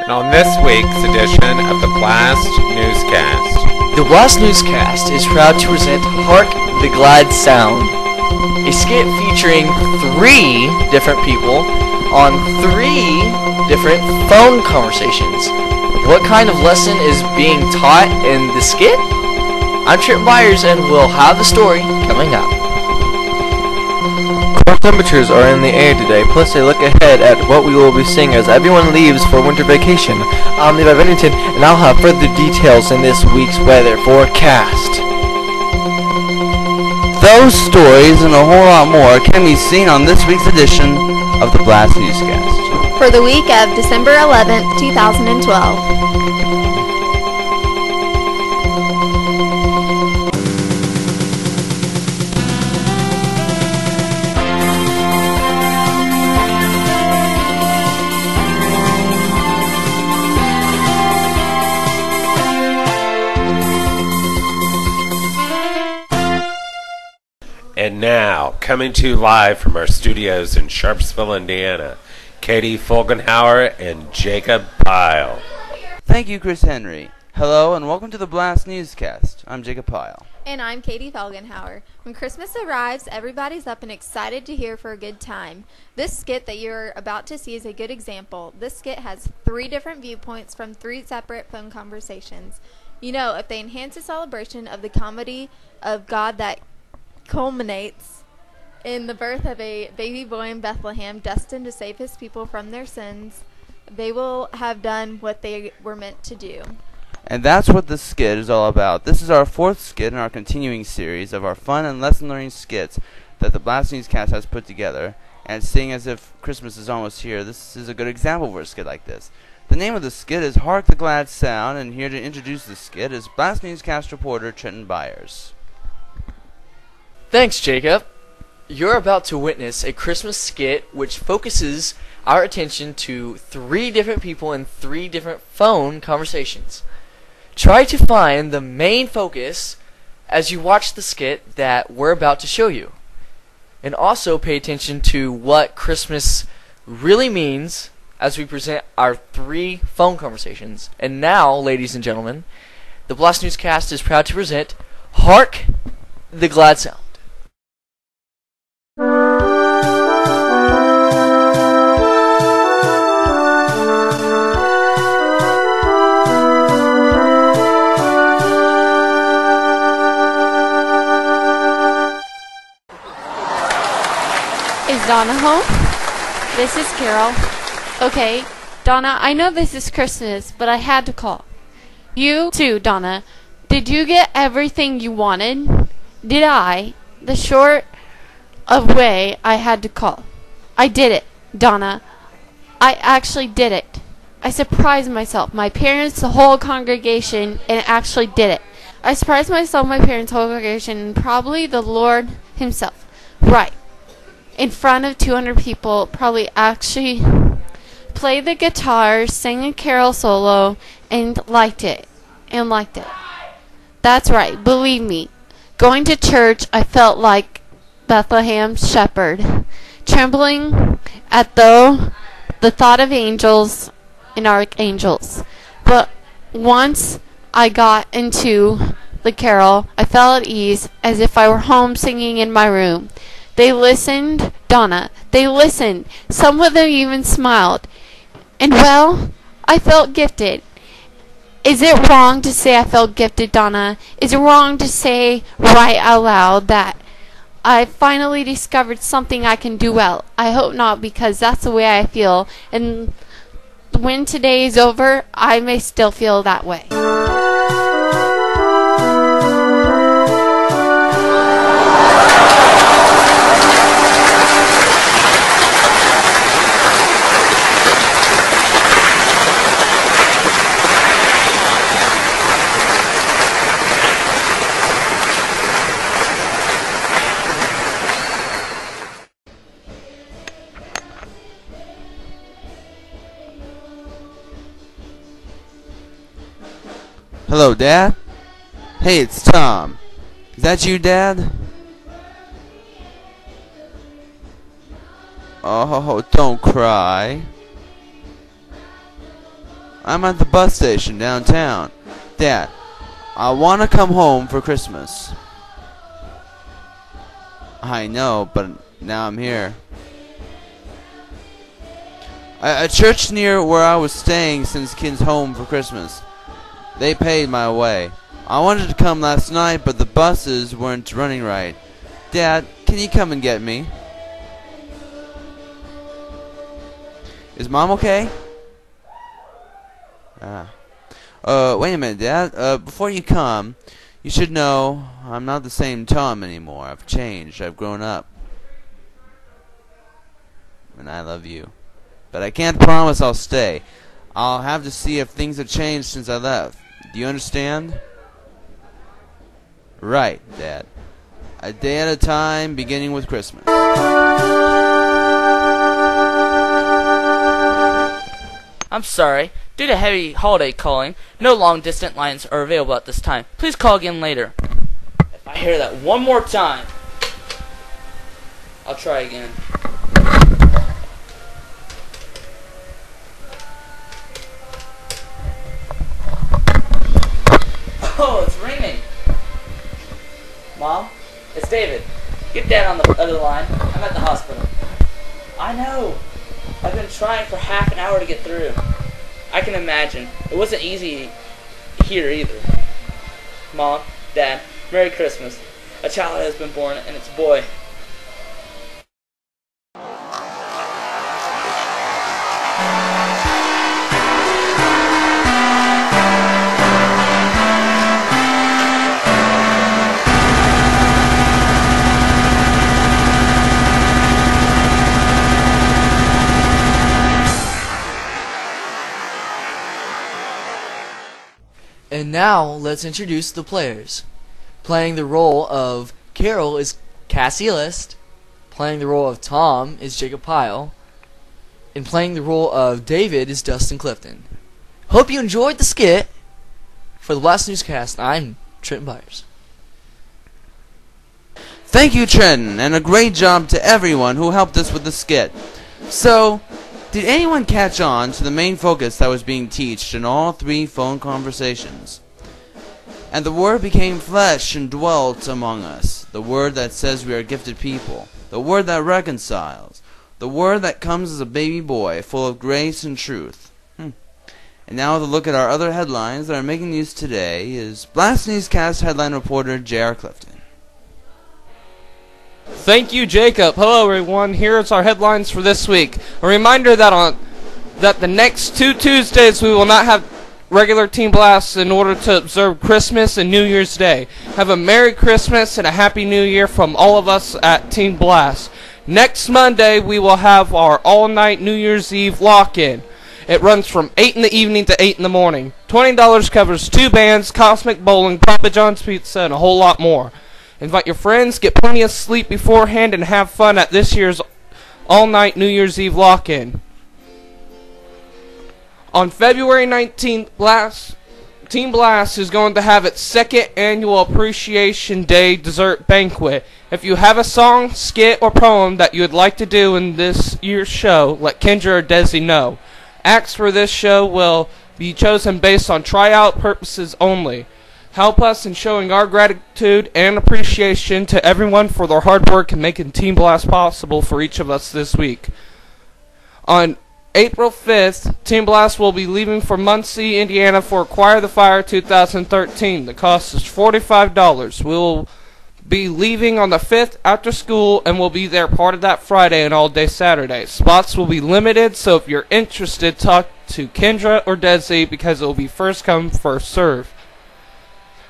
and on this week's edition of the BLAST Newscast. The BLAST Newscast is proud to present Hark the Glad Sound, a skit featuring 3 different people on 3 different phone conversations. What kind of lesson is being taught in the skit? I'm Trip Myers and we'll have the story coming up. Cold temperatures are in the air today, plus a look ahead at what we will be seeing as everyone leaves for winter vacation. I'm Levi Bennington, and I'll have further details in this week's weather forecast. Those stories and a whole lot more can be seen on this week's edition of the BLAST Newscast. For the week of December 11th, 2012. And now, coming to you live from our studios in Sharpsville, Indiana, Katie Felgenhauer and Jacob Pyle. Thank you, Chris Henry. Hello, and welcome to the BLAST Newscast. I'm Jacob Pyle. And I'm Katie Felgenhauer. When Christmas arrives, everybody's up and excited to hear for a good time. This skit that you're about to see is a good example. This skit has 3 different viewpoints from 3 separate phone conversations. You know, if they enhance the celebration of the comedy of God that culminates in the birth of a baby boy in Bethlehem destined to save his people from their sins, they will have done what they were meant to do. And that's what the skit is all about. This is our 4th skit in our continuing series of our fun and lesson learning skits that the BLAST Newscast has put together. And seeing as if Christmas is almost here, this is a good example for a skit like this. The name of the skit is Hark the Glad Sound, and here to introduce the skit is BLAST Newscast reporter Trenton Byers. Thanks, Jacob. You're about to witness a Christmas skit which focuses our attention to 3 different people in 3 different phone conversations. Try to find the main focus as you watch the skit that we're about to show you. And also pay attention to what Christmas really means as we present our 3 phone conversations. And now, ladies and gentlemen, the BLAST Newscast is proud to present Hark the Glad Sound. Is Donna home? This is Carol. Okay, Donna, I know this is Christmas, but I had to call. You too, Donna. Did you get everything you wanted? Did I? The short of way I had to call. I did it, Donna. I actually did it. I surprised myself, my parents, the whole congregation, and actually did it. I surprised myself, my parents, the whole congregation, and probably the Lord himself. Right. In front of 200 people, probably actually play the guitar, sing a carol solo, and liked it. That's right, believe me. Going to church, I felt like Bethlehem's shepherd, trembling at the thought of angels and archangels. But once I got into the carol, I felt at ease, as if I were home singing in my room. They listened, Donna. They listened. Some of them even smiled. And well, I felt gifted. Is it wrong to say I felt gifted, Donna? Is it wrong to say right out loud that I finally discovered something I can do well? I hope not, because that's the way I feel. And when today is over, I may still feel that way. Hello, Dad? Hey, it's Tom. Is that you, Dad? Oh, don't cry. I'm at the bus station downtown. Dad, I want to come home for Christmas. I know, but now I'm here. A church near where I was staying sends kids home for Christmas. They paid my way. I wanted to come last night, but the buses weren't running right. Dad, can you come and get me? Is Mom okay? Wait a minute, Dad. Before you come, you should know I'm not the same Tom anymore. I've changed. I've grown up. And I love you. But I can't promise I'll stay. I'll have to see if things have changed since I left. Do you understand? Right, Dad. A day at a time, beginning with Christmas. I'm sorry. Due to heavy holiday calling, no long-distance lines are available at this time. Please call again later. If I hear that one more time, I'll try again. Oh, it's ringing. Mom, it's David. Get Dad on the other line. I'm at the hospital. I know. I've been trying for half an hour to get through. I can imagine. It wasn't easy here either. Mom, Dad, Merry Christmas. A child has been born, and it's a boy. And now, let's introduce the players. Playing the role of Carol is Cassie List. Playing the role of Tom is Jacob Pyle. And playing the role of David is Dustin Clifton. Hope you enjoyed the skit. For the BLAST Newscast, I'm Trenton Byers. Thank you, Trenton, and a great job to everyone who helped us with the skit. So, did anyone catch on to the main focus that was being taught in all three phone conversations? And the Word became flesh and dwelt among us. The Word that says we are gifted people. The Word that reconciles. The Word that comes as a baby boy, full of grace and truth. And now the look at our other headlines that are making news today is BLAST Newscast headline reporter J.R. Clifton. Thank you, Jacob. Hello, everyone. Here's our headlines for this week. A reminder that the next 2 Tuesdays we will not have regular Team Blasts in order to observe Christmas and New Year's Day. Have a Merry Christmas and a Happy New Year from all of us at Team Blast. Next Monday we will have our all-night New Year's Eve lock-in. It runs from 8 in the evening to 8 in the morning. $20 covers 2 bands, Cosmic Bowling, Papa John's Pizza, and a whole lot more. Invite your friends, get plenty of sleep beforehand, and have fun at this year's all-night New Year's Eve lock-in. On February 19th, Team Blast is going to have its 2nd annual Appreciation Day dessert banquet. If you have a song, skit, or poem that you would like to do in this year's show, let Kendra or Desi know. Acts for this show will be chosen based on tryout purposes only. Help us in showing our gratitude and appreciation to everyone for their hard work in making Team Blast possible for each of us this week. On April 5th, Team Blast will be leaving for Muncie, Indiana for Acquire the Fire 2013. The cost is $45. We will be leaving on the 5th after school and will be there part of that Friday and all day Saturday. Spots will be limited, so if you're interested, talk to Kendra or Desi because it will be first come, first serve.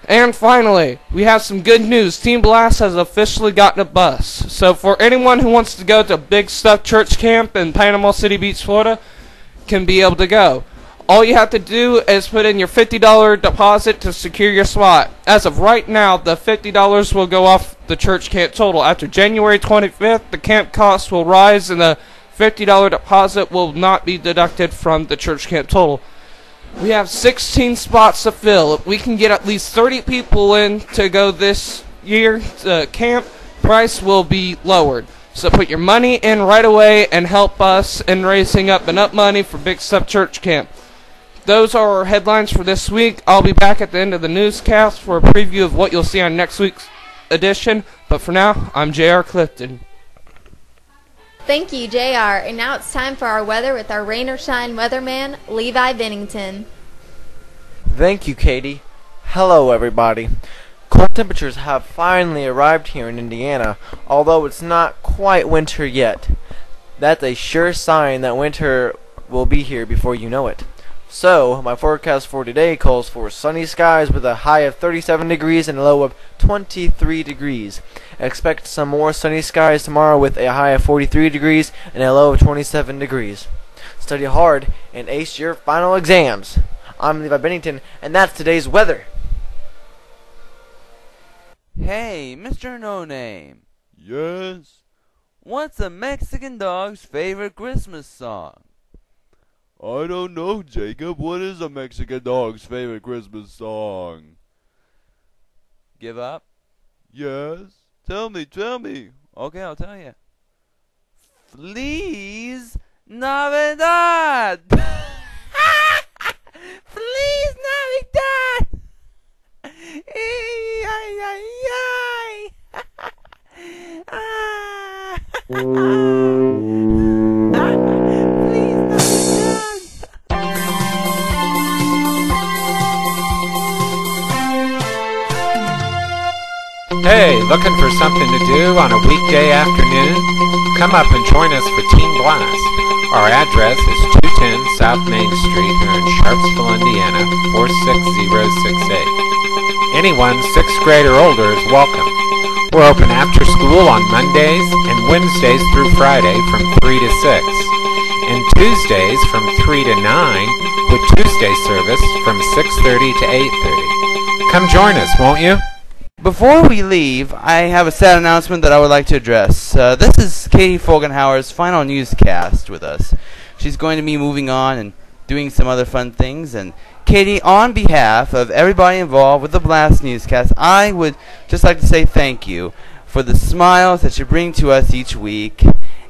And finally, we have some good news. Team Blast has officially gotten a bus. So for anyone who wants to go to Big Stuff Church Camp in Panama City Beach, Florida, can be able to go. All you have to do is put in your $50 deposit to secure your spot. As of right now, the $50 will go off the church camp total. After January 25th, the camp cost will rise and the $50 deposit will not be deducted from the church camp total. We have 16 spots to fill. If we can get at least 30 people in to go this year to camp, price will be lowered. So put your money in right away and help us in raising up enough money for Big Stuff Church Camp. those are our headlines for this week. I'll be back at the end of the newscast for a preview of what you'll see on next week's edition. But for now, I'm J.R. Clifton. Thank you, JR. And now it's time for our weather with our rain or shine weatherman, Levi Bennington. Thank you, Katie. Hello, everybody. Cold temperatures have finally arrived here in Indiana, although it's not quite winter yet. That's a sure sign that winter will be here before you know it. So, my forecast for today calls for sunny skies with a high of 37 degrees and a low of 23 degrees. Expect some more sunny skies tomorrow with a high of 43 degrees and a low of 27 degrees. Study hard and ace your final exams. I'm Levi Bennington, and that's today's weather. Hey, Mr. No Name. Yes? What's a Mexican dog's favorite Christmas song? I don't know, Jacob. What is a Mexican dog's favorite Christmas song? Give up? Yes. Tell me. Okay, I'll tell you. Feliz Navidad! Feliz Navidad! Ay, ay, ay, ay. Ah. Feliz Navidad! Hey, looking for something to do on a weekday afternoon? Come up and join us for Teen Blast. Our address is 210 South Main Street here in Sharpsville, Indiana, 46068. Anyone 6th grade or older is welcome. We're open after school on Mondays and Wednesdays through Friday from 3 to 6, and Tuesdays from 3 to 9, with Tuesday service from 6:30 to 8:30. Come join us, won't you? Before we leave, I have a sad announcement that I would like to address. This is Katie Felgenhauer's final newscast with us. She's going to be moving on and doing some other fun things. And Katie, on behalf of everybody involved with the BLAST Newscast, I would just like to say thank you for the smiles that you bring to us each week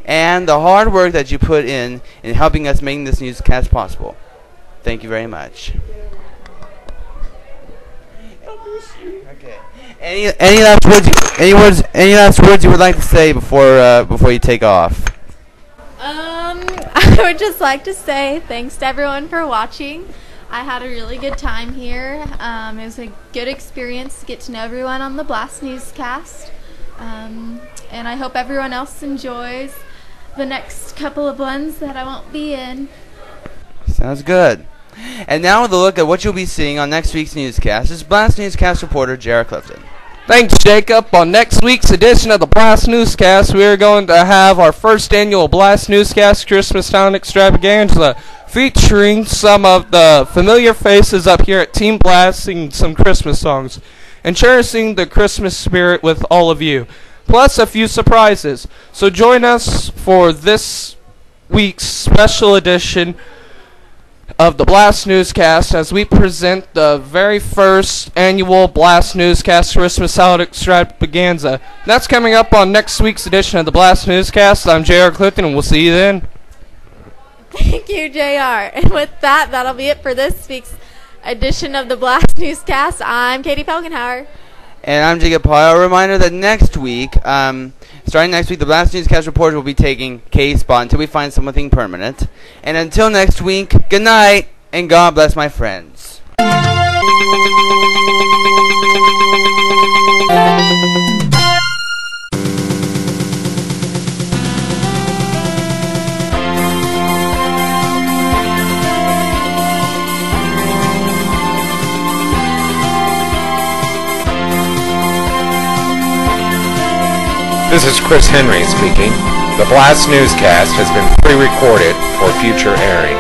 and the hard work that you put in helping us make this newscast possible. Thank you very much. Okay. Any last words? Any last words you would like to say before you take off? I would just like to say thanks to everyone for watching. I had a really good time here. It was a good experience to get to know everyone on the BLAST Newscast. And I hope everyone else enjoys the next couple of ones that I won't be in. Sounds good. And now with a look at what you'll be seeing on next week's newscast is BLAST Newscast reporter Jared Clifton. Thanks, Jacob. On next week's edition of the BLAST Newscast, we are going to have our first annual BLAST Newscast Christmas Town Extravaganza, featuring some of the familiar faces up here at Team Blast singing some Christmas songs and cherishing the Christmas spirit with all of you, plus a few surprises. So join us for this week's special edition of the BLAST Newscast as we present the very first annual BLAST Newscast Christmas Salad Extravaganza. That's coming up on next week's edition of the BLAST Newscast. I'm J.R. Clifton, and we'll see you then. Thank you, JR. And with that, that'll be it for this week's edition of the BLAST Newscast. I'm Katie Felgenhauer. And I'm Jacob Pyle. A reminder that next week, starting next week, the BLAST Newscast reporter will be taking Katie's spot until we find something permanent. And until next week, good night, and God bless my friends. This is Chris Henry speaking. The BLAST Newscast has been pre-recorded for future airing.